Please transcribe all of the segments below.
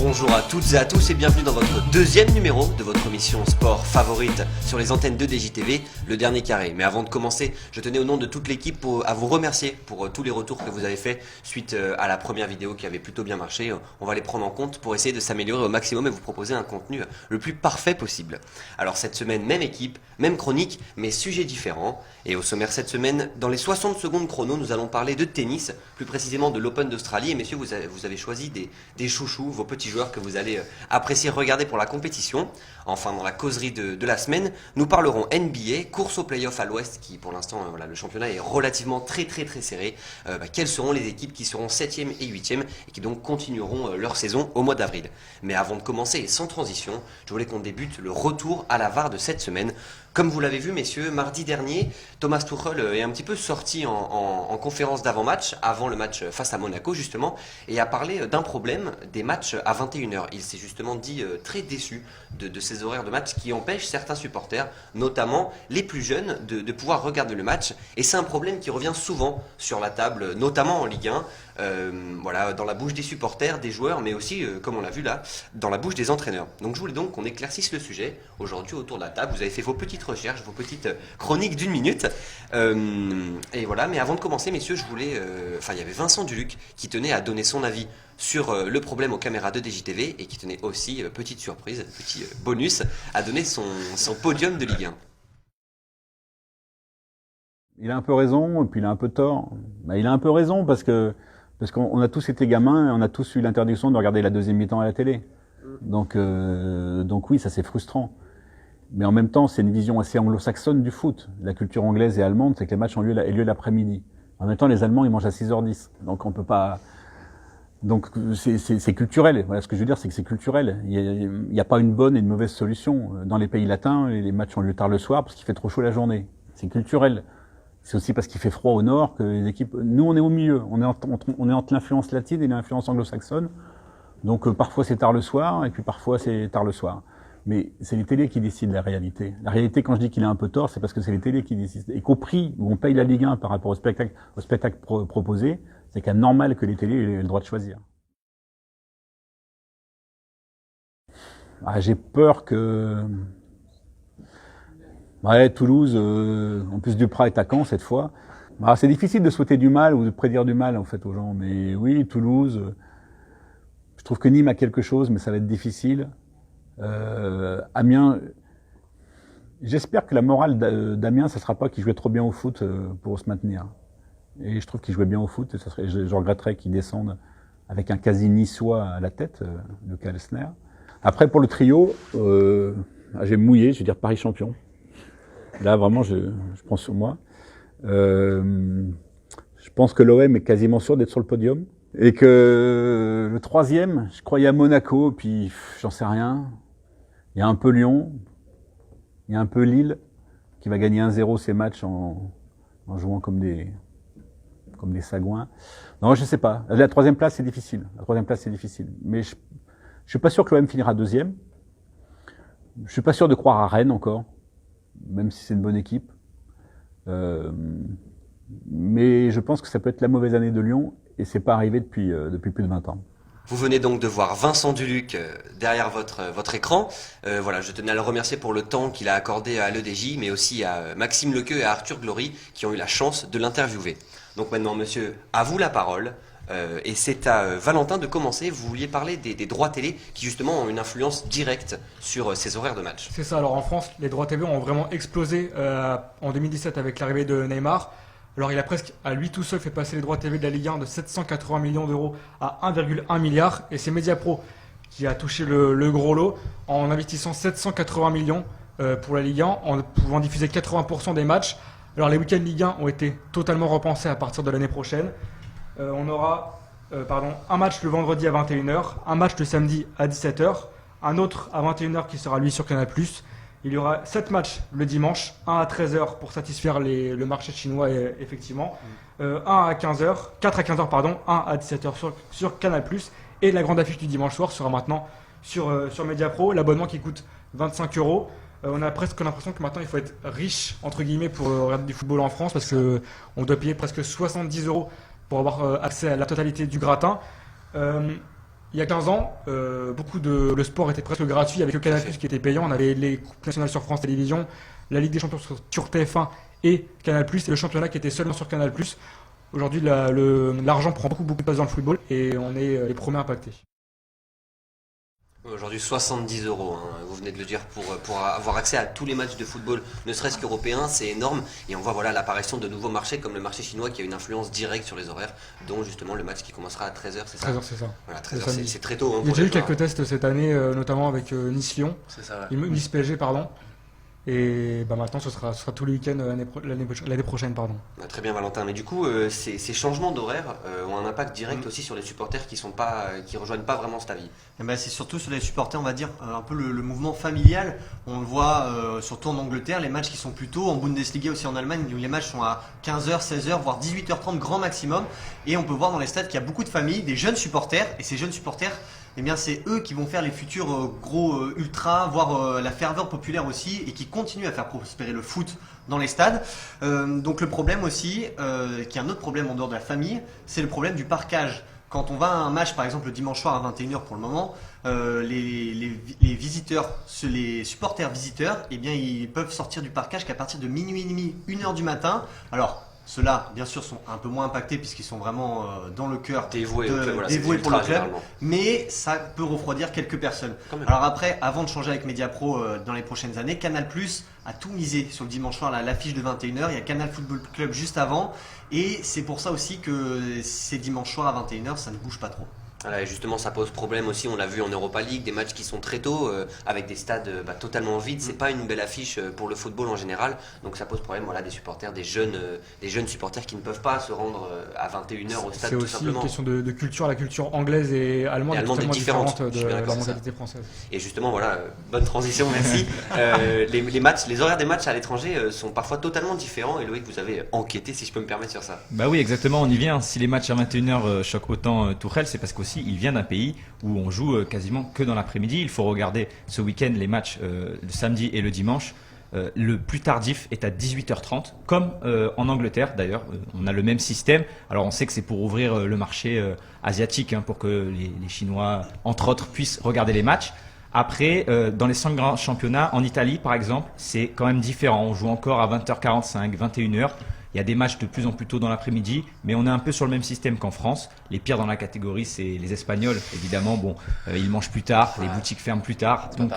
Bonjour à toutes et à tous et bienvenue dans votre deuxième numéro de votre émission sport favorite sur les antennes de DJTV, le dernier carré. Mais avant de commencer, je tenais au nom de toute l'équipe à vous remercier pour tous les retours que vous avez fait suite à la première vidéo qui avait plutôt bien marché. On va les prendre en compte pour essayer de s'améliorer au maximum et vous proposer un contenu le plus parfait possible. Alors cette semaine, même équipe, même chronique, mais sujet différent. Et au sommaire cette semaine, dans les 60 secondes chrono, nous allons parler de tennis, plus précisément de l'Open d'Australie. Et messieurs, vous avez choisi des chouchous, vos petits joueurs que vous allez apprécier regarder pour la compétition. Enfin, dans la causerie de la semaine, nous parlerons NBA, course au play-off à l'Ouest qui pour l'instant, le championnat est relativement très serré. Quelles seront les équipes qui seront 7e et 8e et qui donc continueront leur saison au mois d'avril. Mais avant de commencer et sans transition, je voulais qu'on débute le retour à la VAR de cette semaine. Comme vous l'avez vu messieurs, mardi dernier, Thomas Tuchel est un petit peu sorti en conférence d'avant-match, avant le match face à Monaco justement, et a parlé d'un problème des matchs à 21h. Il s'est justement dit très déçu de ces horaires de match qui empêchent certains supporters, notamment les plus jeunes, de pouvoir regarder le match. Et c'est un problème qui revient souvent sur la table, notamment en Ligue 1. Dans la bouche des supporters, des joueurs, mais aussi, comme on l'a vu là, dans la bouche des entraîneurs. Donc je voulais donc qu'on éclaircisse le sujet aujourd'hui autour de la table. Vous avez fait vos petites recherches, vos petites chroniques d'une minute. Et voilà, mais avant de commencer, messieurs, il y avait Vincent Duluc qui tenait à donner son avis sur le problème aux caméras de DJTV et qui tenait aussi, petite surprise, petit bonus, à donner son podium de Ligue 1. Il a un peu raison, et puis il a un peu tort. Il a un peu raison parce qu'on a tous été gamins et on a tous eu l'interdiction de regarder la deuxième mi-temps à la télé. Donc oui, ça c'est frustrant. Mais en même temps, c'est une vision assez anglo-saxonne du foot. La culture anglaise et allemande, c'est que les matchs ont lieu l'après-midi. En même temps, les Allemands, ils mangent à 6h10. Donc on peut pas... Donc c'est culturel. Voilà, ce que je veux dire, c'est que c'est culturel. Il n'y a pas une bonne et une mauvaise solution. Dans les pays latins, les matchs ont lieu tard le soir parce qu'il fait trop chaud la journée. C'est culturel. C'est aussi parce qu'il fait froid au nord que les équipes... Nous, on est au milieu. On est entre l'influence latine et l'influence anglo-saxonne. Donc parfois c'est tard le soir et puis parfois c'est tard le soir. Mais c'est les télés qui décident la réalité. La réalité, quand je dis qu'il a un peu tort, c'est parce que c'est les télés qui décident. Et qu'au prix où on paye la Ligue 1 par rapport au spectacle proposé, c'est quand même normal que les télés aient le droit de choisir. J'ai peur que... Toulouse, en plus Duprat est à Caen cette fois. C'est difficile de souhaiter du mal ou de prédire du mal en fait aux gens. Mais oui, Toulouse, je trouve que Nîmes a quelque chose, mais ça va être difficile. Amiens, j'espère que la morale d'Amiens, ça sera pas qu'il jouait trop bien au foot pour se maintenir. Et je trouve qu'il jouait bien au foot, et je regretterais qu'il descende avec un quasi niçois à la tête, le Kalsner. Après, pour le trio, je vais me mouiller, je vais dire Paris champion. Là, vraiment, je prends sur moi. Je pense que l'OM est quasiment sûr d'être sur le podium. Et que le troisième, je croyais à Monaco, puis j'en sais rien. Il y a un peu Lyon, il y a un peu Lille, qui va gagner 1-0 ses matchs en jouant comme des sagouins. Non, je sais pas. La troisième place, c'est difficile. Mais je suis pas sûr que l'OM finira deuxième. Je suis pas sûr de croire à Rennes encore, même si c'est une bonne équipe. Mais je pense que ça peut être la mauvaise année de Lyon, et c'est pas arrivé depuis plus de 20 ans. Vous venez donc de voir Vincent Duluc derrière votre écran. Je tenais à le remercier pour le temps qu'il a accordé à l'EDJ, mais aussi à Maxime Lequeux et à Arthur Glory qui ont eu la chance de l'interviewer. Donc maintenant, monsieur, à vous la parole. Et c'est à Valentin de commencer. Vous vouliez parler des droits télé qui justement ont une influence directe sur ces horaires de match. C'est ça, alors en France, les droits TV ont vraiment explosé en 2017 avec l'arrivée de Neymar. Alors il a presque à lui tout seul fait passer les droits TV de la Ligue 1 de 780 millions d'euros à 1,1 milliard. Et c'est Mediapro qui a touché le gros lot en investissant 780 millions pour la Ligue 1, en pouvant diffuser 80% des matchs. Alors les week-ends Ligue 1 ont été totalement repensés à partir de l'année prochaine. On aura un match le vendredi à 21h, un match le samedi à 17h, un autre à 21h qui sera lui sur Canal+, Il y aura 7 matchs le dimanche, 1 à 13h pour satisfaire le marché chinois effectivement, 1 à 15h, 4 à 15h pardon, 1 à 17h sur Canal+. Et la grande affiche du dimanche soir sera maintenant sur Mediapro, l'abonnement qui coûte 25 euros. On a presque l'impression que maintenant il faut être riche entre guillemets pour regarder du football en France parce que on doit payer presque 70 euros pour avoir accès à la totalité du gratin. Il y a 15 ans, le sport était presque gratuit, il n'y avait que Canal+ qui était payant. On avait les coupes nationales sur France Télévisions, la Ligue des Champions sur TF1 et Canal+, et le championnat qui était seulement sur Canal+. Aujourd'hui, l'argent prend beaucoup de place dans le football et on est les premiers impactés. Aujourd'hui 70 euros, hein, vous venez de le dire, pour avoir accès à tous les matchs de football, ne serait-ce qu'européens, c'est énorme. Et on voit voilà l'apparition de nouveaux marchés comme le marché chinois qui a une influence directe sur les horaires, dont justement le match qui commencera à 13h, c'est ça? 13h, c'est ça. Voilà, 13h, c'est très tôt. Hein, il y a déjà eu quelques tests cette année, notamment avec Nice-Lyon, C'est ça, ouais. Nice-PSG, pardon. Et maintenant, ce sera tous les week-ends l'année prochaine. Pardon. Très bien Valentin, mais du coup ces changements d'horaire ont un impact direct aussi sur les supporters qui rejoignent pas vraiment cet avis. Et ben c'est surtout sur les supporters, on va dire, un peu le mouvement familial. On le voit surtout en Angleterre, les matchs qui sont plus tôt, en Bundesliga aussi en Allemagne, où les matchs sont à 15h, 16h, voire 18h30 grand maximum. Et on peut voir dans les stades qu'il y a beaucoup de familles, des jeunes supporters, et ces jeunes supporters, eh bien c'est eux qui vont faire les futurs gros ultras, voire la ferveur populaire aussi, et qui continuent à faire prospérer le foot dans les stades. Donc le problème aussi, qui est un autre problème en dehors de la famille, c'est le problème du parquage. Quand on va à un match, par exemple le dimanche soir à 21h pour le moment, les visiteurs, les supporters visiteurs, eh bien ils peuvent sortir du parquage qu'à partir de minuit et demi, 1h du matin. Alors ceux-là, bien sûr, sont un peu moins impactés puisqu'ils sont vraiment dans le cœur, dévoués pour le club, mais ça peut refroidir quelques personnes. Alors après, avant de changer avec Mediapro dans les prochaines années, Canal+ a tout misé sur le dimanche soir, l'affiche de 21h, il y a Canal Football Club juste avant, et c'est pour ça aussi que ces dimanches soirs à 21h, ça ne bouge pas trop. Voilà, et justement, ça pose problème aussi. On l'a vu en Europa League, des matchs qui sont très tôt, avec des stades totalement vides. C'est pas une belle affiche pour le football en général. Donc ça pose problème, voilà, des supporters, des jeunes supporters qui ne peuvent pas se rendre à 21h au stade. C'est tout aussi simplement. une question de culture. La culture anglaise et allemande est totalement différente de la mentalité française. Et justement, voilà, bonne transition, merci. Les horaires des matchs à l'étranger sont parfois totalement différents. Et Loïc, vous avez enquêté, si je peux me permettre, sur ça. Bah oui, exactement, on y vient. Si les matchs à 21h choquent autant Tourelle, c'est parce qu'aussi il vient d'un pays où on joue quasiment que dans l'après-midi. Il faut regarder ce week-end les matchs le samedi et le dimanche. Le plus tardif est à 18h30, comme en Angleterre d'ailleurs. On a le même système. Alors on sait que c'est pour ouvrir le marché asiatique, pour que les Chinois, entre autres, puissent regarder les matchs. Après, dans les 5 grands championnats, en Italie par exemple, c'est quand même différent. On joue encore à 20h45, 21h. Il y a des matchs de plus en plus tôt dans l'après-midi, mais on est un peu sur le même système qu'en France. Les pires dans la catégorie, c'est les Espagnols. Évidemment, ils mangent plus tard, les boutiques ferment plus tard. Donc,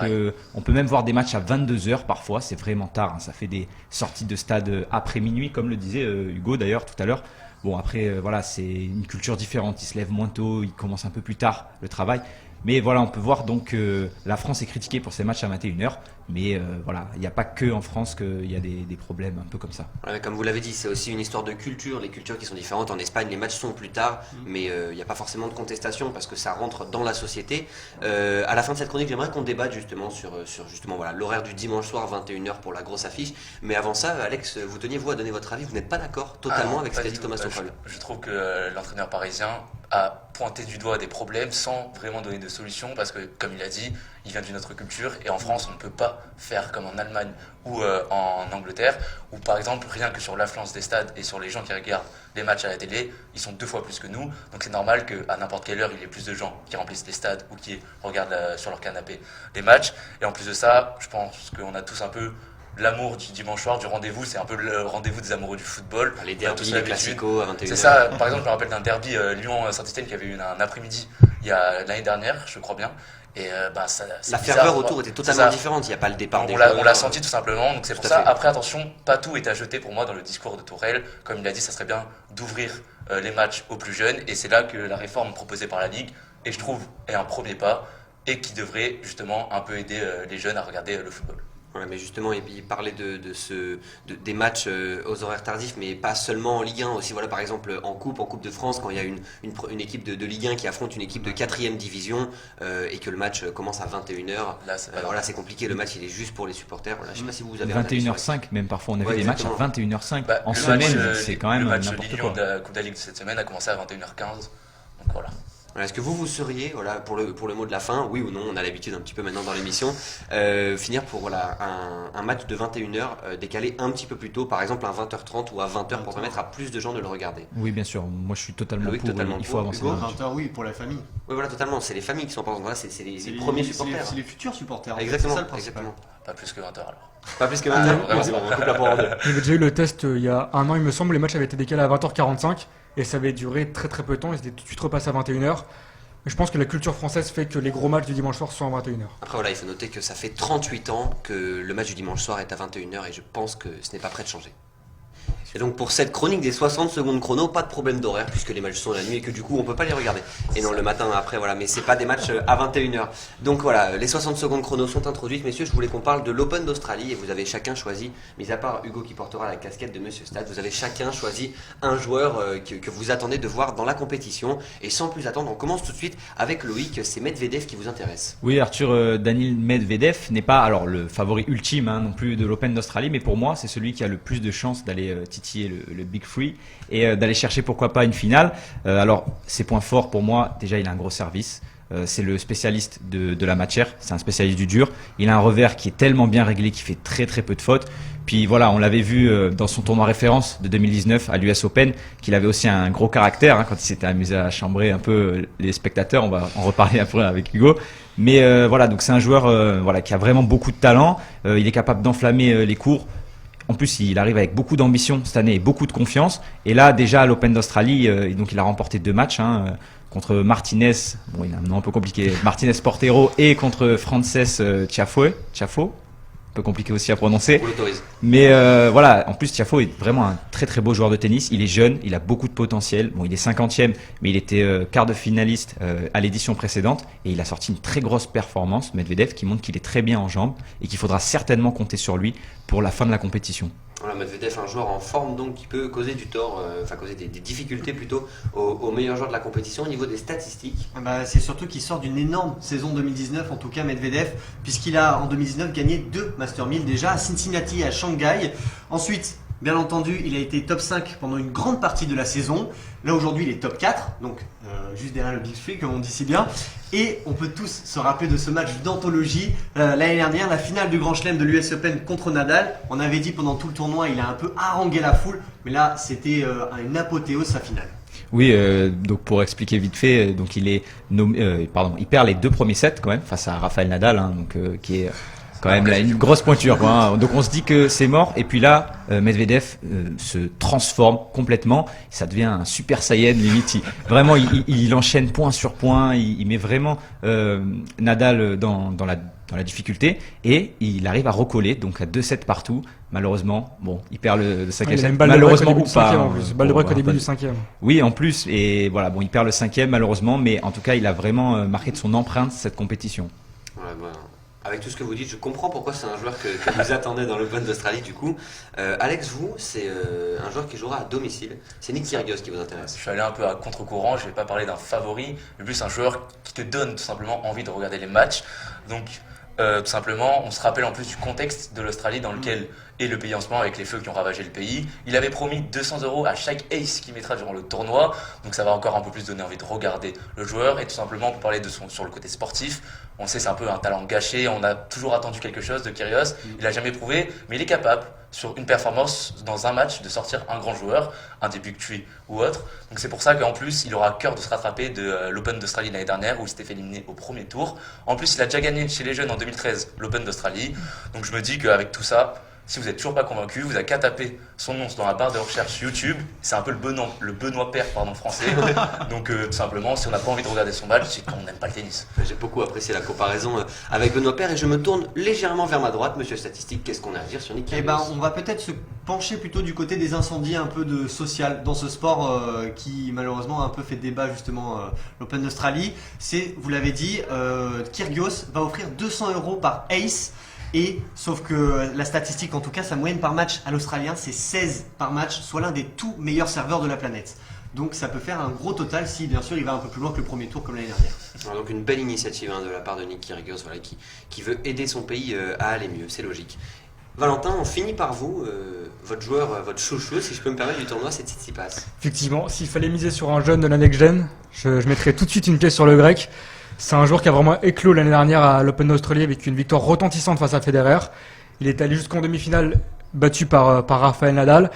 on peut même voir des matchs à 22h parfois. C'est vraiment tard. Ça fait des sorties de stade après minuit, comme le disait Hugo d'ailleurs tout à l'heure. Bon, après, voilà, c'est une culture différente. Ils se lèvent moins tôt, ils commencent un peu plus tard le travail. Mais voilà, on peut voir donc que la France est critiquée pour ses matchs à 21h. Mais voilà, il n'y a pas que en France qu'il y a des problèmes un peu comme ça. Ouais, comme vous l'avez dit, c'est aussi une histoire de culture, les cultures qui sont différentes. En Espagne, les matchs sont plus tard, mais il n'y a pas forcément de contestation parce que ça rentre dans la société. À la fin de cette chronique, j'aimerais qu'on débatte justement sur justement, voilà, l'horaire du dimanche soir, 21h pour la grosse affiche. Mais avant ça, Alex, vous teniez vous à donner votre avis. Vous n'êtes pas d'accord totalement avec ce qu'a dit Thomas Tuchel? Je trouve que l'entraîneur parisien a pointé du doigt des problèmes sans vraiment donner de solution parce que, comme il a dit, il vient d'une autre culture et en France, on ne peut pas faire comme en Allemagne ou en Angleterre où, par exemple, rien que sur l'affluence des stades et sur les gens qui regardent les matchs à la télé, ils sont 2 fois plus que nous. Donc c'est normal qu'à n'importe quelle heure, il y ait plus de gens qui remplissent les stades ou qui regardent sur leur canapé les matchs. Et en plus de ça, je pense qu'on a tous un peu l'amour du dimanche soir, du rendez-vous, c'est un peu le rendez-vous des amoureux du football. Les derbys, les classicos à 21h. C'est ça, par exemple, je me rappelle d'un derby Lyon-Saint-Etienne qui avait eu un après-midi l'année dernière, je crois bien. Et la ferveur autour était totalement différente, il n'y a pas le départ des joueurs. On l'a senti tout simplement, donc c'est pour ça. Après, attention, pas tout est à jeter pour moi dans le discours de Tourelle. Comme il a dit, ça serait bien d'ouvrir les matchs aux plus jeunes, et c'est là que la réforme proposée par la Ligue, et je trouve, est un premier pas, et qui devrait justement un peu aider les jeunes à regarder le football. Voilà, mais justement, il parlait des matchs aux horaires tardifs, mais pas seulement en Ligue 1, aussi voilà, par exemple en Coupe de France, quand il y a une équipe de Ligue 1 qui affronte une équipe de 4e division et que le match commence à 21h, Là, voilà, c'est compliqué, le match il est juste pour les supporters. Voilà, je sais pas si vous avez un avis sur 21h05, même parfois on a Ouais, vu des matchs exactement. à 21h05 Bah, en le semaine, match, c'est quand même le match n'importe Lyon quoi. de la Coupe de la Ligue de cette semaine a commencé à 21h15. Donc voilà. Voilà, est-ce que vous seriez, voilà, pour le mot de la fin, oui ou non, on a l'habitude un petit peu maintenant dans l'émission, finir pour voilà, un match de 21h décalé un petit peu plus tôt, par exemple à 20h30 ou à 20h pour permettre à plus de gens de le regarder. Oui, bien sûr, moi je suis totalement Loïc, pour, totalement il faut pour. avancer. Hugo, le match. 20h, oui, pour la famille. Oui, voilà, totalement, c'est les familles qui sont importantes, voilà, c'est les premiers supporters. C'est les futurs supporters. en fait, Exactement, c'est ça le principal. exactement. Pas plus que 20h alors. Pas plus que 20h, vraiment, c'est bon, on coupe la poire en deux. J'avais déjà eu le test il y a un an, il me semble. Les matchs avaient été décalés à 20h45 et ça avait duré très très peu de temps. Ils étaient tout de suite repassés à 21h. Mais je pense que la culture française fait que les gros matchs du dimanche soir sont à 21h. Après voilà, il faut noter que ça fait 38 ans que le match du dimanche soir est à 21h et je pense que ce n'est pas prêt de changer. Et donc pour cette chronique des 60 secondes chrono, pas de problème d'horaire puisque les matchs sont la nuit et que du coup on peut pas les regarder. Et non le matin après voilà, mais c'est pas des matchs à 21h. Donc voilà, les 60 secondes chrono sont introduites. Messieurs, je voulais qu'on parle de l'Open d'Australie et vous avez chacun choisi, mis à part Hugo qui portera la casquette de Monsieur Stade, vous avez chacun choisi un joueur que vous attendez de voir dans la compétition. Et sans plus attendre, on commence tout de suite avec Loïc, c'est Medvedev qui vous intéresse. Oui, Arthur Daniil Medvedev n'est pas alors le favori ultime non plus de l'Open d'Australie, mais pour moi c'est celui qui a le plus de chances d'aller titiller le Big Free et d'aller chercher pourquoi pas une finale. Alors ses points forts pour moi, déjà il a un gros service. C'est le spécialiste de la matière, c'est un spécialiste du dur. Il a un revers qui est tellement bien réglé qu'il fait très très peu de fautes. Puis voilà, on l'avait vu dans son tournoi référence de 2019 à l'US Open, qu'il avait aussi un gros caractère quand il s'était amusé à chambrer un peu les spectateurs. On va en reparler après avec Hugo. Mais voilà, donc c'est un joueur voilà qui a vraiment beaucoup de talent. Il est capable d'enflammer les cours. En plus, il arrive avec beaucoup d'ambition cette année et beaucoup de confiance. Et là, déjà à l'Open d'Australie, donc il a remporté 2 matchs contre Martinez. Bon, il a un nom un peu compliqué. Martinez Portero et contre Frances Tiafoe. Un peu compliqué aussi à prononcer. On l'autorise. Mais voilà, en plus Tiafoe est vraiment un très très beau joueur de tennis. Il est jeune, il a beaucoup de potentiel. Bon, il est 50e, mais il était quart de finaliste à l'édition précédente et il a sorti une très grosse performance, Medvedev, qui montre qu'il est très bien en jambes et qu'il faudra certainement compter sur lui pour la fin de la compétition. Voilà, Medvedev, un joueur en forme donc qui peut causer du tort, enfin causer des difficultés plutôt aux meilleurs joueurs de la compétition au niveau des statistiques. Bah, c'est surtout qu'il sort d'une énorme saison 2019, en tout cas Medvedev, puisqu'il a en 2019 gagné 2 Master 1000 déjà à Cincinnati et à Shanghai. Ensuite, bien entendu, il a été top 5 pendant une grande partie de la saison. Là aujourd'hui, il est top 4, donc juste derrière le Big Three, comme on dit si bien. Et on peut tous se rappeler de ce match d'anthologie l'année dernière, la finale du Grand Chelem de l'US Open contre Nadal. On avait dit pendant tout le tournoi, il a un peu harangué la foule, mais là, c'était une apothéose sa finale. Oui, donc pour expliquer vite fait, donc il perd les 2 premiers sets quand même face à Rafael Nadal, qui est quand même là une grosse pointure, quoi. Donc on se dit que c'est mort et puis là Medvedev se transforme complètement, ça devient un super Saiyan limite. Vraiment il enchaîne point sur point, il met vraiment Nadal dans la difficulté et il arrive à recoller donc à 2 sets partout. Malheureusement, bon, il perd le 5e Il a set. une balle de break au Malheureusement début ou du pas. 5e en plus. Balle de break au début du 5e. Oui, en plus, et voilà, bon, il perd le 5e malheureusement, mais en tout cas, il a vraiment marqué de son empreinte cette compétition. Voilà, bah, avec tout ce que vous dites, je comprends pourquoi c'est un joueur que vous attendez dans l'Open d'Australie du coup. Alex, vous, c'est un joueur qui jouera à domicile. C'est Nick Kyrgios qui vous intéresse. Je suis allé un peu à contre-courant, je vais pas parler d'un favori, mais plus un joueur qui te donne tout simplement envie de regarder les matchs. Donc tout simplement, on se rappelle en plus du contexte de l'Australie dans lequel est le pays en ce moment avec les feux qui ont ravagé le pays. Il avait promis 200 € à chaque ace qu'il mettra durant le tournoi, donc ça va encore un peu plus donner envie de regarder le joueur. Et tout simplement, pour parler sur le côté sportif, on sait c'est un peu un talent gâché, on a toujours attendu quelque chose de Kyrgios, il a jamais prouvé, mais il est capable sur une performance dans un match de sortir un grand joueur, un des Big Three ou autre. Donc c'est pour ça qu'en plus il aura à cœur de se rattraper de l'Open d'Australie l'année dernière où il s'était fait éliminer au premier tour. En plus il a déjà gagné chez les jeunes en 2013 l'Open d'Australie. Donc je me dis qu'avec tout ça, si vous n'êtes toujours pas convaincu, vous n'avez qu'à taper son nom dans la barre de recherche YouTube. C'est un peu le Benoît Paire français. Donc tout simplement, si on n'a pas envie de regarder son match, c'est qu'on n'aime pas le tennis. J'ai beaucoup apprécié la comparaison avec Benoît Paire et je me tourne légèrement vers ma droite. Monsieur Statistique, qu'est-ce qu'on a à dire sur Nick Kyrgios? Eh ben, on va peut-être se pencher plutôt du côté des incendies un peu de social dans ce sport qui malheureusement a un peu fait débat justement l'Open d'Australie. C'est, vous l'avez dit, Kyrgios va offrir 200 € par ace. Et sauf que la statistique, en tout cas sa moyenne par match à l'Australien, c'est 16 par match, soit l'un des tout meilleurs serveurs de la planète. Donc ça peut faire un gros total si bien sûr il va un peu plus loin que le premier tour comme l'année dernière. Alors, donc une belle initiative de la part de Nick Kyrgios, voilà, qui veut aider son pays à aller mieux, c'est logique. Valentin, on finit par vous, votre joueur, votre chouchou, si je peux me permettre, du tournoi, c'est Tsitsipas. Effectivement, s'il fallait miser sur un jeune de la next gen, je mettrais tout de suite une pièce sur le grec. C'est un joueur qui a vraiment éclos l'année dernière à l'Open d'Australie avec une victoire retentissante face à Federer. Il est allé jusqu'en demi-finale, battu par Rafael Nadal.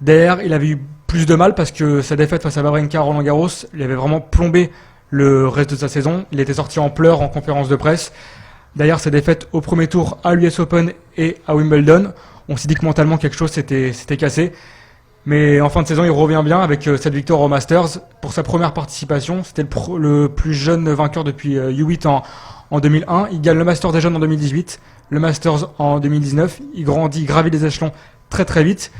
Derrière, il avait eu plus de mal parce que sa défaite face à Wawrinka à Roland-Garros, il avait vraiment plombé le reste de sa saison. Il était sorti en pleurs en conférence de presse. D'ailleurs, ses défaites au premier tour à l'US Open et à Wimbledon, on s'est dit que mentalement quelque chose s'était cassé. Mais en fin de saison, il revient bien avec cette victoire au Masters. Pour sa première participation, c'était le plus jeune vainqueur depuis U8 en 2001. Il gagne le Masters des jeunes en 2018, le Masters en 2019. Il gravit les échelons très très vite.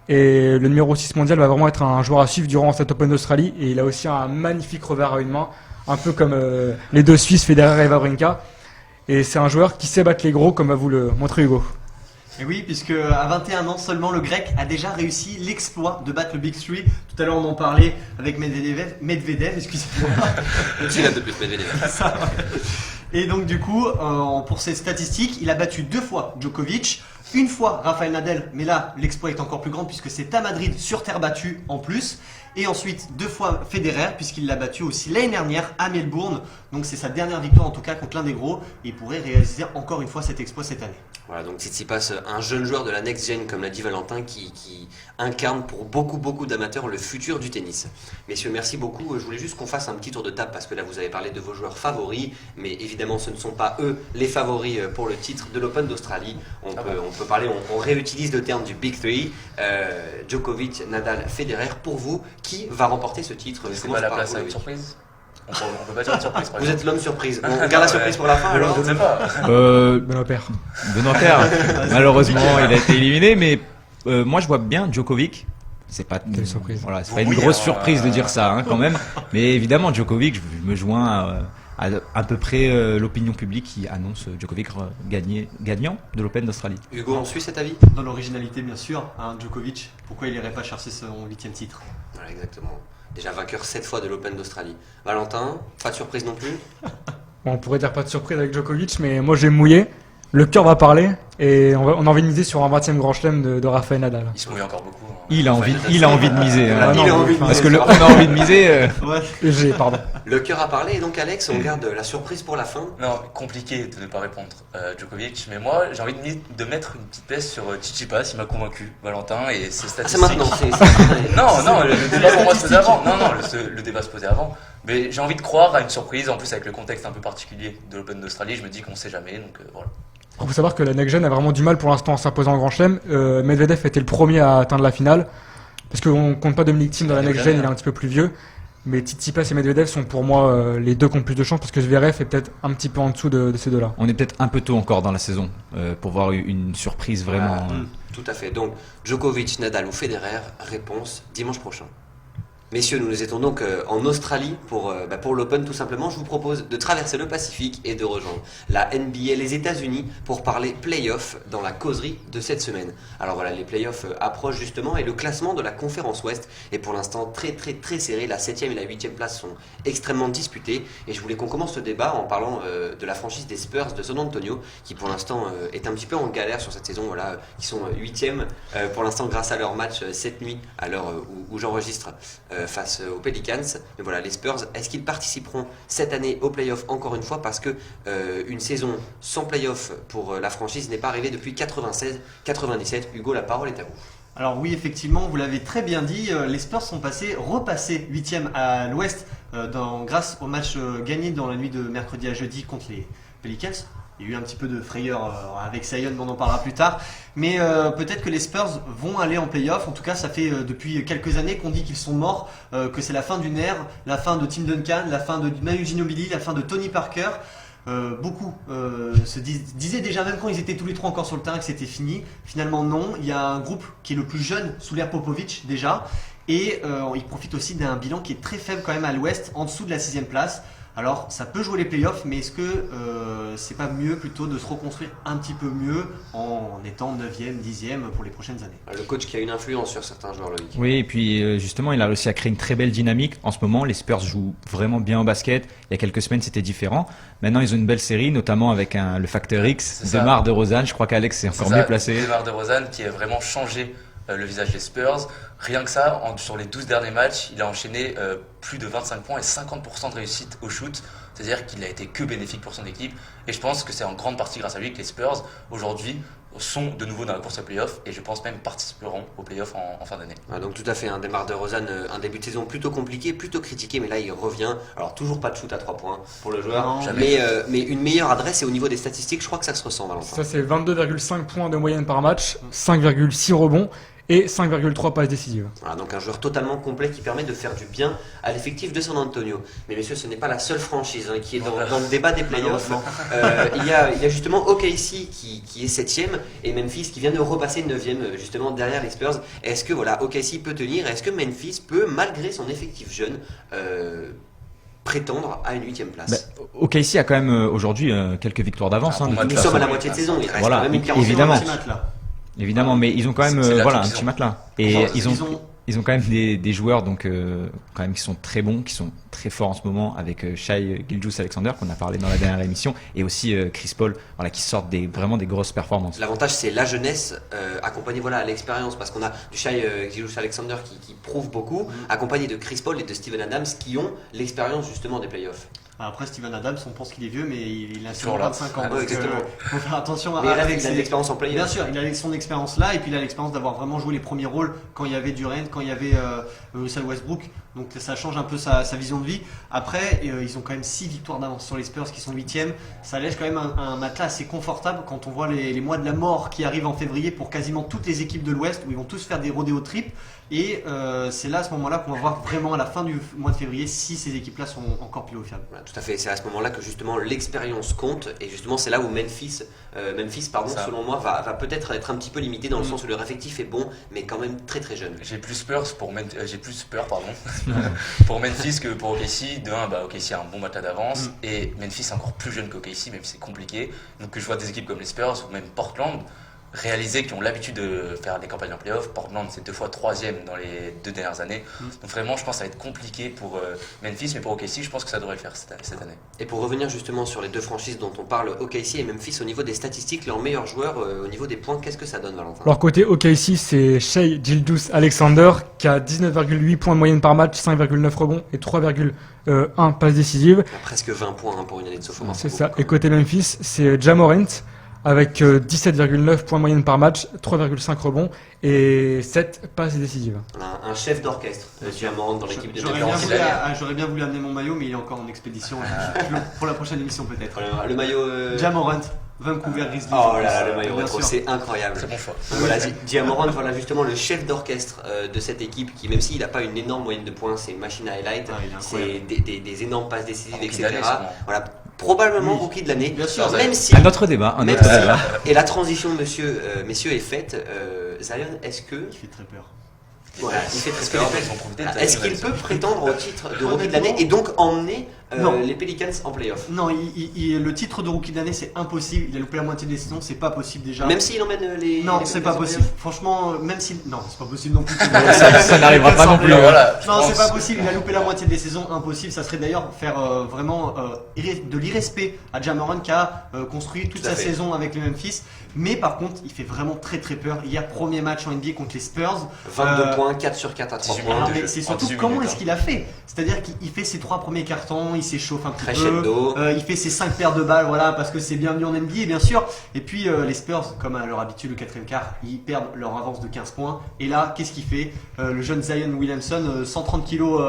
Et le numéro 6 mondial va vraiment être un joueur à suivre durant cette Open d'Australie. Et il a aussi un magnifique revers à une main, un peu comme les deux Suisses, Federer et Wawrinka. Et c'est un joueur qui sait battre les gros, comme va vous le montrer Hugo. Et oui, puisque à 21 ans seulement, le grec a déjà réussi l'exploit de battre le Big Three. Tout à l'heure, on en parlait avec Medvedev, excusez-moi. Qui l'a de plus, Medvedev. Ça. Et donc du coup, pour ses statistiques, il a battu 2 fois Djokovic, une fois Rafael Nadal, mais là l'exploit est encore plus grand puisque c'est à Madrid sur terre battue en plus. Et ensuite 2 fois Federer puisqu'il l'a battu aussi l'année dernière à Melbourne. Donc c'est sa dernière victoire en tout cas contre l'un des gros. Et il pourrait réaliser encore une fois cet exploit cette année. Voilà, donc Tsitsipas, un jeune joueur de la next gen, comme l'a dit Valentin, qui incarne pour beaucoup d'amateurs le futur du tennis. Messieurs, merci beaucoup. Je voulais juste qu'on fasse un petit tour de table parce que là vous avez parlé de vos joueurs favoris, mais évidemment ce ne sont pas eux les favoris pour le titre de l'Open d'Australie. On peut parler, on réutilise le terme du Big Three, Djokovic, Nadal, Federer. Pour vous, qui va remporter ce titre? C'est pas la place à une surprise. On peut pas dire une surprise. Vous êtes l'homme surprise. On garde la surprise pour la fin alors. Je ne sais pas. Benoît Paire. Benoît Paire, malheureusement, il a été éliminé, mais moi je vois bien Djokovic. C'est pas Quelle surprise. Voilà, c'est pas une grosse surprise de dire ça quand même. Mais évidemment, Djokovic, je me joins à peu près l'opinion publique qui annonce Djokovic gagnant de l'Open d'Australie. Hugo, on suit cet avis? Dans l'originalité bien sûr, Djokovic, pourquoi il irait pas chercher son 8e titre? Voilà, exactement. Déjà vainqueur 7 fois de l'Open d'Australie. Valentin, pas de surprise non plus? Bon, on pourrait dire pas de surprise avec Djokovic, mais moi j'ai mouillé. Le cœur va parler et on a envie de miser sur un 20e grand chelem de Rafael Nadal. Il se mouille encore beaucoup. Il a envie de miser. Ah, il a envie de parce miser, que on a envie de miser. Ouais. Pardon. Le cœur a parlé et donc Alex, on garde la surprise pour la fin. Non, compliqué de ne pas répondre Djokovic, mais moi j'ai envie de mettre une petite pièce sur Tsitsipas, il m'a convaincu, Valentin, et ses Ah, statistiques. c'est maintenant, Non, le débat pour moi se posait avant. Non, le débat se posait avant. Mais j'ai envie de croire à une surprise, en plus avec le contexte un peu particulier de l'Open d'Australie, je me dis qu'on sait jamais, donc voilà. Il faut savoir que la next gen a vraiment du mal pour l'instant à s'imposer en grand chelem. Medvedev était le premier à atteindre la finale. Parce qu'on compte pas Dominic Thiem dans la next gen, il est un petit peu plus vieux. Mais Tsitsipas et Medvedev sont pour moi les deux qui ont plus de chance parce que Zverev est peut-être un petit peu en dessous de ces deux-là. On est peut-être un peu tôt encore dans la saison pour voir une surprise vraiment. Tout à fait. Donc Djokovic, Nadal ou Federer, réponse dimanche prochain. Messieurs, nous étions donc en Australie pour l'Open tout simplement. Je vous propose de traverser le Pacifique et de rejoindre la NBA, les États-Unis, pour parler playoff dans la causerie de cette semaine. Alors voilà, les playoffs approchent justement et le classement de la conférence Ouest est pour l'instant très serré. La 7e et la 8e place sont extrêmement disputées et je voulais qu'on commence ce débat en parlant de la franchise des Spurs de San Antonio qui pour l'instant est un petit peu en galère sur cette saison, voilà, qui sont 8e pour l'instant grâce à leur match cette nuit à l'heure où j'enregistre face aux Pelicans. Mais voilà, les Spurs, est-ce qu'ils participeront cette année aux playoffs encore une fois parce que une saison sans playoffs pour la franchise n'est pas arrivée depuis 96-97. Hugo, la parole est à vous. Alors oui, effectivement, vous l'avez très bien dit, les Spurs sont repassés 8e à l'Ouest grâce au match gagné dans la nuit de mercredi à jeudi contre les Pelicans. Il y a eu un petit peu de frayeur avec Zion, on en parlera plus tard. Mais peut-être que les Spurs vont aller en play-off. En tout cas, ça fait depuis quelques années qu'on dit qu'ils sont morts, que c'est la fin d'une ère, la fin de Tim Duncan, la fin de Manu Ginobili, la fin de Tony Parker. Beaucoup se disaient déjà même quand ils étaient tous les trois encore sur le terrain que c'était fini. Finalement non, il y a un groupe qui est le plus jeune sous l'ère Popovic déjà. Et il profite aussi d'un bilan qui est très faible quand même à l'Ouest, en dessous de la 6e place. Alors ça peut jouer les playoffs, mais est-ce que c'est pas mieux plutôt de se reconstruire un petit peu mieux en étant 9e, 10e pour les prochaines années? Le coach qui a une influence sur certains joueurs, Loïc. Oui, et puis justement, il a réussi à créer une très belle dynamique. En ce moment, les Spurs jouent vraiment bien au basket. Il y a quelques semaines, c'était différent. Maintenant, ils ont une belle série, notamment avec le facteur X, DeMar DeRozan. Je crois qu'Alex est encore mieux placé. DeMar DeRozan qui a vraiment changé le visage des Spurs. Rien que ça, sur les 12 derniers matchs, il a enchaîné plus de 25 points et 50% de réussite au shoot. C'est-à-dire qu'il a été que bénéfique pour son équipe. Et je pense que c'est en grande partie grâce à lui que les Spurs, aujourd'hui, sont de nouveau dans la course à playoff et je pense même participeront aux playoffs en fin d'année. Donc tout à fait, DeMar DeRozan, un début de saison plutôt compliqué, plutôt critiqué, mais là il revient. Alors toujours pas de shoot à 3 points pour le joueur, Non, mais une meilleure adresse et au niveau des statistiques, je crois que ça se ressent, Valentin. Ça, c'est 22,5 points de moyenne par match, 5,6 rebonds et 5,3 passes décisives. Voilà, donc un joueur totalement complet qui permet de faire du bien à l'effectif de San Antonio. Mais messieurs, ce n'est pas la seule franchise qui est dans le débat des playoffs. Il y a justement OKC qui est 7ème et Memphis qui vient de repasser 9ème justement derrière les Spurs. Est-ce que OKC peut tenir? Est-ce que Memphis peut, malgré son effectif jeune, prétendre à une 8ème place? OKC a quand même aujourd'hui quelques victoires d'avance. Ah, pour Nous sommes à la moitié de saison, il reste Voilà, quand même une 40 évidemment. Évidemment. Mais ils ont quand même C'est là un qu'ils petit ont. matelas. Et Enfin, ils ont quand même des joueurs donc quand même qui sont très bons, qui sont très forts en ce moment avec Shai Gilgeous-Alexander qu'on a parlé dans la dernière émission et aussi Chris Paul, qui sortent vraiment des grosses performances. L'avantage, c'est la jeunesse accompagnée à l'expérience, parce qu'on a du Shai Gilgeous-Alexander qui prouve beaucoup, accompagné de Chris Paul et de Steven Adams qui ont l'expérience justement des playoffs. Après, Steven Adams, on pense qu'il est vieux, mais il a Toujours seulement là. 25 ans. Ouais, donc, exactement. faut faire attention Mais il a avec de l'expérience en playoff. Bien sûr, il a son expérience là, et puis il a l'expérience d'avoir vraiment joué les premiers rôles quand il y avait Durant, quand il y avait Russell Westbrook. Donc ça change un peu sa vision de vie. Après, ils ont quand même 6 victoires d'avance sur les Spurs qui sont 8e. Ça laisse quand même un matelas assez confortable quand on voit les mois de la mort qui arrivent en février pour quasiment toutes les équipes de l'Ouest, où ils vont tous faire des rodéos triples. Et c'est là, à ce moment-là, qu'on va voir vraiment à la fin du mois de février si ces équipes-là sont encore pilotables. Voilà, tout à fait, c'est à ce moment-là que justement l'expérience compte, et justement c'est là où Memphis, Ça. selon moi, va peut-être être un petit peu limité dans le sens où leur effectif est bon, mais quand même très très jeune. J'ai plus peur pour Memphis que pour OKC. De 1, OKC a un bon matelas d'avance et Memphis est encore plus jeune qu'OKC, même si c'est compliqué. Donc je vois des équipes comme les Spurs ou même Portland réalisés qui ont l'habitude de faire des campagnes en playoff. Portland, c'est 2 fois 3e dans les 2 dernières années. Donc vraiment, je pense que ça va être compliqué pour Memphis, mais pour OKC, je pense que ça devrait le faire cette année. Et pour revenir justement sur les deux franchises dont on parle, OKC et Memphis, au niveau des statistiques, leurs meilleurs joueurs, au niveau des points, qu'est-ce que ça donne, Valentin? Alors côté OKC, c'est Shai Gilgeous-Alexander qui a 19,8 points de moyenne par match, 5,9 rebonds et 3,1 passes décisives. Presque 20 points pour une année de sophomore. C'est ça. Et côté Memphis, c'est Ja Morant avec 17,9 points de moyenne par match, 3,5 rebonds et 7 passes décisives. Un chef d'orchestre, Ja Morant dans l'équipe de J'aurais Memphis. j'aurais bien voulu amener mon maillot, mais il est encore en expédition. Pour la prochaine émission peut-être. Le maillot. Ja Morant, Vancouver Grizzlies. Oh là là, le maillot Bien rétro, sûr. c'est incroyable. Très bon choix. Donc voilà, Ja Morant, voilà justement le chef d'orchestre de cette équipe qui, même s'il n'a pas une énorme moyenne de points, c'est une machine à highlight, Ah, il est c'est incroyable. des énormes passes décisives, Rookie etc. de l'année, sûrement. Voilà, probablement Oui. rookie de l'année. Bien sûr. Même si, Un autre débat, même si- et la transition, messieurs, est faite. Zion, est-ce que Il fait très peur. voilà, il fait Est-ce très que peur. les Pels vont profiter de cette Est-ce qu'il nouvelle peut prétendre au titre de rookie de Honnêtement, l'année et donc emmener non. les Pelicans en playoff? Non, le titre de rookie d'année c'est impossible. Il a loupé la moitié des saisons, c'est pas possible déjà. Même s'il emmène les. Non, les c'est Pelicans pas en possible. playoff? Franchement, même si. Non, c'est pas possible non plus. Ça n'arrivera pas non plus. Voilà, je Non, c'est pense. pas possible. Il a loupé la moitié des saisons, impossible. Ça serait d'ailleurs faire vraiment de l'irrespect à Ja Morant qui a construit toute Tout à sa fait. saison avec le Memphis. Mais par contre, il fait vraiment très très peur. Hier, premier match en NBA contre les Spurs. 22 points, 4 sur 4 à 3 18 points. Alors, de mais jeu. c'est En surtout 18 comment minutes, est-ce qu'il a fait. C'est-à-dire qu'il fait ses 3 premiers cartons, il s'échauffe un petit Crescendo. peu, il fait ses 5 paires de balles, voilà, parce que c'est bienvenu en NBA bien sûr. Et puis les Spurs, comme à leur habitude, le 4e quart, ils perdent leur avance de 15 points. Et là, qu'est-ce qu'il fait? Le jeune Zion Williamson, 130 kilos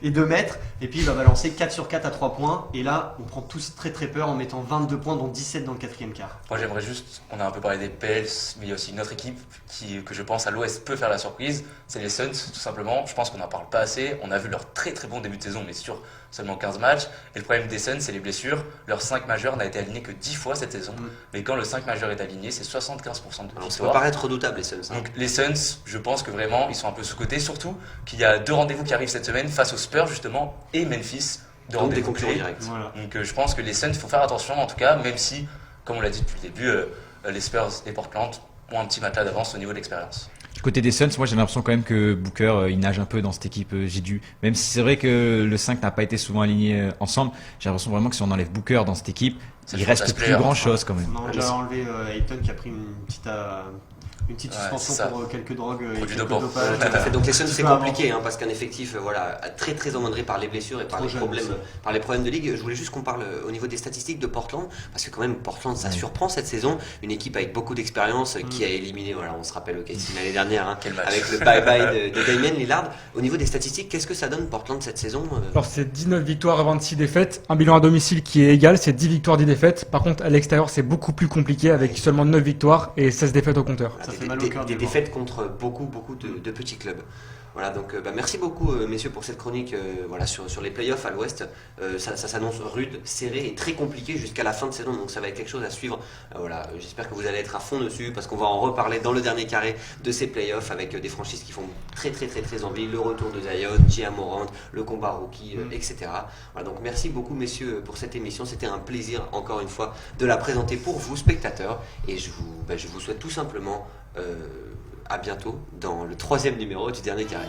et 2 mètres, et puis il va balancer 4 sur 4 à 3 points. Et là, on prend tous très très peur en mettant 22 points, dont 17 dans le 4e quart. Moi j'aimerais juste, on a un peu parlé des Pels, mais il y a aussi une autre équipe que je pense à l'Ouest peut faire la surprise, c'est les Suns tout simplement. Je pense qu'on n'en parle pas assez, on a vu leur très très bon début de saison mais sur seulement 15 matchs. Et le problème des Suns c'est les blessures, leur 5 majeur n'a été aligné que 10 fois cette saison. Mais quand le 5 majeur est aligné c'est 75% de Alors, ça peut victoire. paraître redoutable les Suns. hein. Donc les Suns, je pense que vraiment ils sont un peu sous-cotés, surtout qu'il y a 2 rendez-vous qui arrivent cette semaine face aux Spurs justement et Memphis de Donc des rendez-vous concurrents clés. directs. Voilà. Donc je pense que les Suns, il faut faire attention en tout cas, même si, comme on l'a dit depuis le début, les Spurs et Portland ont un petit matelas d'avance au niveau de l'expérience. Du côté des Suns, moi j'ai l'impression quand même que Booker il nage un peu dans cette équipe. Même si c'est vrai que le 5 n'a pas été souvent aligné ensemble, j'ai l'impression vraiment que si on enlève Booker dans cette équipe, Ça il change reste à ce plus player, grand enfin. chose quand même. On a déjà enlevé Ayton qui a pris une petite Ouais, suspension c'est ça. pour quelques drogues et Produits quelques dopants. dopages. Voilà, tout à fait. Donc les Suns Petit c'est peu compliqué parce qu'un effectif très très emmondré par les blessures et par Trop les jeune problèmes aussi. par les problèmes de ligue. Je voulais juste qu'on parle au niveau des statistiques de Portland parce que quand même Portland ça surprend cette saison, une équipe avec beaucoup d'expérience qui a éliminé on se rappelle OKC l'année dernière Quel match. avec le bye-bye de Damian Lillard. Au niveau des statistiques, qu'est-ce que ça donne Portland cette saison Alors c'est 19 victoires et 26 défaites, un bilan à domicile qui est égal, c'est 10 victoires, 10 défaites. Par contre à l'extérieur c'est beaucoup plus compliqué avec seulement 9 victoires et 16 défaites au compteur. Ça des, fait mal au des- cœur de des le défaites contre beaucoup de petits clubs. Voilà, donc merci beaucoup messieurs pour cette chronique sur les playoffs à l'ouest. Ça s'annonce rude, serré et très compliqué jusqu'à la fin de saison, donc ça va être quelque chose à suivre. J'espère que vous allez être à fond dessus parce qu'on va en reparler dans le dernier carré de ces playoffs avec des franchises qui font très très très très envie, le retour de Zion, J.A. Morant, le combat rookie, etc. Voilà, donc merci beaucoup messieurs pour cette émission, c'était un plaisir encore une fois de la présenter pour vous spectateurs et je vous souhaite tout simplement à bientôt dans le 3e numéro du dernier carré.